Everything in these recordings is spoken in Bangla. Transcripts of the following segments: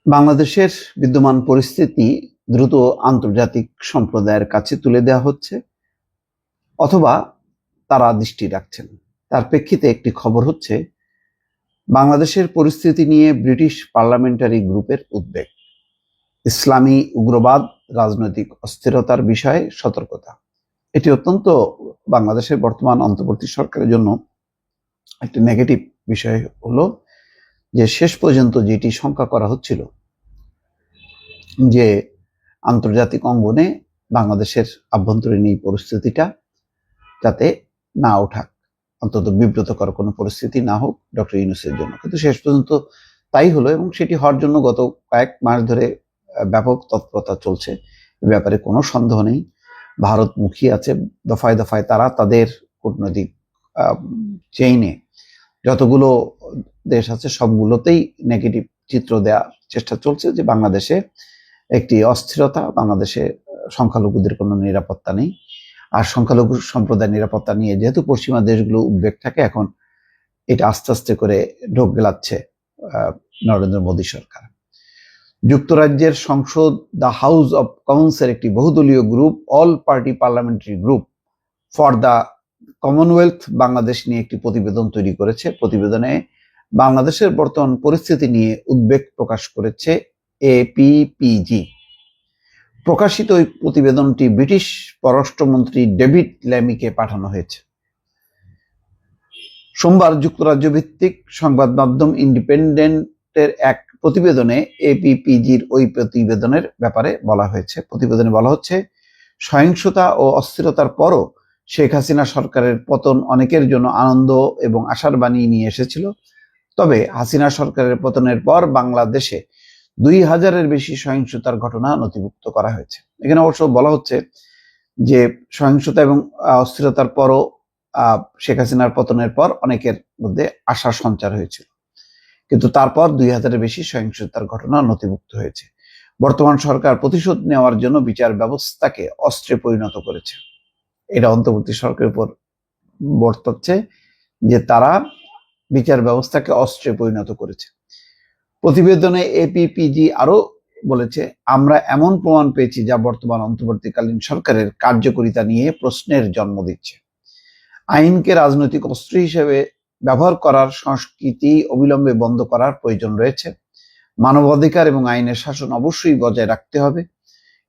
বাংলাদেশের বিদ্যমান পরিস্থিতি দ্রুত আন্তর্জাতিক সম্প্রদায়ের কাছে তুলে দেওয়া হচ্ছে অথবা তারা দৃষ্টি রাখছেন। তার প্রেক্ষিতে একটি খবর হচ্ছে, বাংলাদেশের পরিস্থিতি নিয়ে ব্রিটিশ পার্লামেন্টারি গ্রুপের উদ্বেগ, ইসলামী উগ্রবাদ, রাজনৈতিক অস্থিরতার বিষয়ে সতর্কতা। এটি অত্যন্ত বাংলাদেশের বর্তমান অন্তর্বর্তী সরকারের জন্য একটি নেগেটিভ বিষয় হলো যে শেষ পর্যন্ত যেটি শঙ্কা করা হচ্ছিল যে আন্তর্জাতিক অঙ্গনে বাংলাদেশের আভ্যন্তরীণ এই পরিস্থিতিটা যাতে না ওঠাক, অন্তত বিব্রতকর কোনো পরিস্থিতি না হোক ডক্টর ইউনূসের জন্য, কিন্তু শেষ পর্যন্ত তাই হলো এবং সেটি হওয়ার জন্য গত কয়েক মাস ধরে ব্যাপক তৎপরতা চলছে। এ ব্যাপারে কোনো সন্দেহ নেই। ভারত মুখী আছে, দফায় দফায় তারা তাদের কূটনৈতিক চেইনে যতগুলো দেশ আছে সবগুলোতেই নেগেটিভ চিত্র দেওয়ার চেষ্টা চলছে যে বাংলাদেশে একটি অস্থিরতা, বাংলাদেশে সংখ্যালঘুদের কোনো নিরাপত্তা নেই। আর সংখ্যালঘু সম্প্রদায়ের নিরাপত্তা নিয়ে যেহেতু পশ্চিমা দেশগুলো উদ্বেগ থাকে, এখন এটা আস্তে আস্তে করে ঢোক গেলাচ্ছে নরেন্দ্র মোদী সরকার। যুক্তরাজ্যের সংসদ দ্য হাউস অব কমন্সের একটি বহুদলীয় group, all party parliamentary group for the Commonwealth Bangladesh নিয়ে একটি প্রতিবেদন তৈরি করেছে। প্রতিবেদনে বাংলাদেশের বর্তমান পরিস্থিতি নিয়ে উদ্বেগ প্রকাশ করেছে এপিপিজি। প্রকাশিত ওই প্রতিবেদনটি ব্রিটিশ পররাষ্ট্রমন্ত্রী ডেভিড ল্যামিকে পাঠানো হয়েছে। সোমবার যুক্তরাজ্য ভিত্তিক সংবাদ মাধ্যম ইন্ডিপেন্ডেন্টের এক প্রতিবেদনে এপিপিজির ওই প্রতিবেদনের ব্যাপারে বলা হয়েছে। প্রতিবেদনে বলা হচ্ছে, সহিংসতা ও অস্থিরতার পরও শেখ হাসিনা সরকারের পতন অনেকের জন্য আনন্দ এবং আশার বাণী নিয়ে এসেছিল। তবে হাসিনা সরকারের পতনের পর বাংলাদেশে 2000-এর বেশি সহিংসতার ঘটনা নথিভুক্ত করা হয়েছে। এখানে অবশ্য বলা হচ্ছে যে সহিংসতা এবং অস্থিরতার পরও শেখ হাসিনার পতনের পর অনেকের মধ্যে আশার সঞ্চার হয়েছিল, কিন্তু তারপর 2000-এর বেশি সহিংসতার ঘটনা নথিভুক্ত হয়েছে। বর্তমান সরকার প্রতিশোধ নেওয়ার জন্য বিচার ব্যবস্থাকে অস্ত্রে পরিণত করেছে। এটা অন্তর্বর্তী সরকারের উপর বর্তাচ্ছে যে তারা বিচার ব্যবস্থাকে অস্ত্রে পরিণত করেছে। প্রতিবেদনে এপিপিজি আরো বলেছে, আমরা এমন প্রমাণ পেয়েছি যা বর্তমান অন্তর্বর্তীকালীন সরকারের কার্যকারিতা নিয়ে প্রশ্নের জন্ম দিচ্ছে। আইনকে রাজনৈতিক অস্ত্র হিসেবে ব্যবহার করার সংস্কৃতি অবিলম্বে বন্ধ করার প্রয়োজন রয়েছে। মানবাধিকার এবং আইনের শাসন অবশ্যই বজায় রাখতে হবে।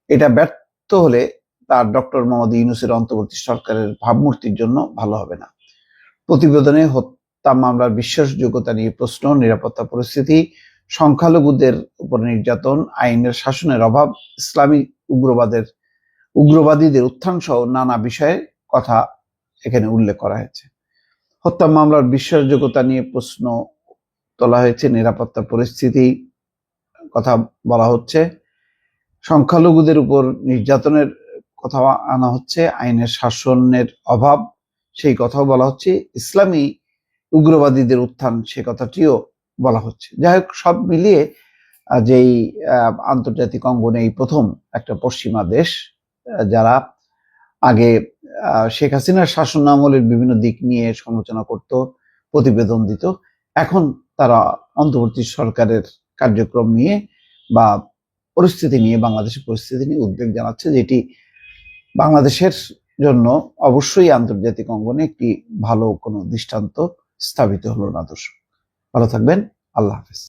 এটা ব্যর্থ হলে তার ডক্টর মোহাম্মদ ইউনূসের অন্তর্বর্তী সরকারের ভাবমূর্তির জন্য ভালো হবে না। প্রতিবেদনে হত্যা মামলার বিশ্বাসযোগ্যতা নিয়ে প্রশ্ন, নিরাপত্তা পরিস্থিতি, সংখ্যালঘুদের উপর নির্যাতন, আইনের শাসনের অভাব, ইসলামী উগ্রবাদীদের উত্থান সহ নানা বিষয়ের কথা এখানে উল্লেখ করা হয়েছে। হত্যা মামলার বিশ্বাসযোগ্যতা নিয়ে প্রশ্ন তোলা হয়েছে, নিরাপত্তা পরিস্থিতি কথা বলা হচ্ছে, সংখ্যালঘুদের উপর নির্যাতনের কথা আনা হচ্ছে, আইনের শাসনের অভাব সেই কথাও বলা হচ্ছে, ইসলামী উগ্রবাদীদের উত্থান সে কথাটিও বলা হচ্ছে। যাই হোক, সব মিলিয়ে যেই আন্তর্জাতিক অঙ্গনে এই প্রথম একটা পশ্চিমা দেশ যারা আগে শেখ হাসিনার শাসন আমলের বিভিন্ন দিক নিয়ে সমালোচনা করত, প্রতিবেদন দিত, এখন তারা অন্তর্বর্তী সরকারের কার্যক্রম নিয়ে বা পরিস্থিতি নিয়ে, বাংলাদেশের পরিস্থিতি নিয়ে উদ্বেগ জানাচ্ছে, যেটি বাংলাদেশের জন্য অবশ্যই আন্তর্জাতিক অঙ্গনে একটি ভালো কোনো দৃষ্টান্ত স্থাপিত হলো না। দর্শক ভালো থাকবেন, আল্লাহ হাফেজ।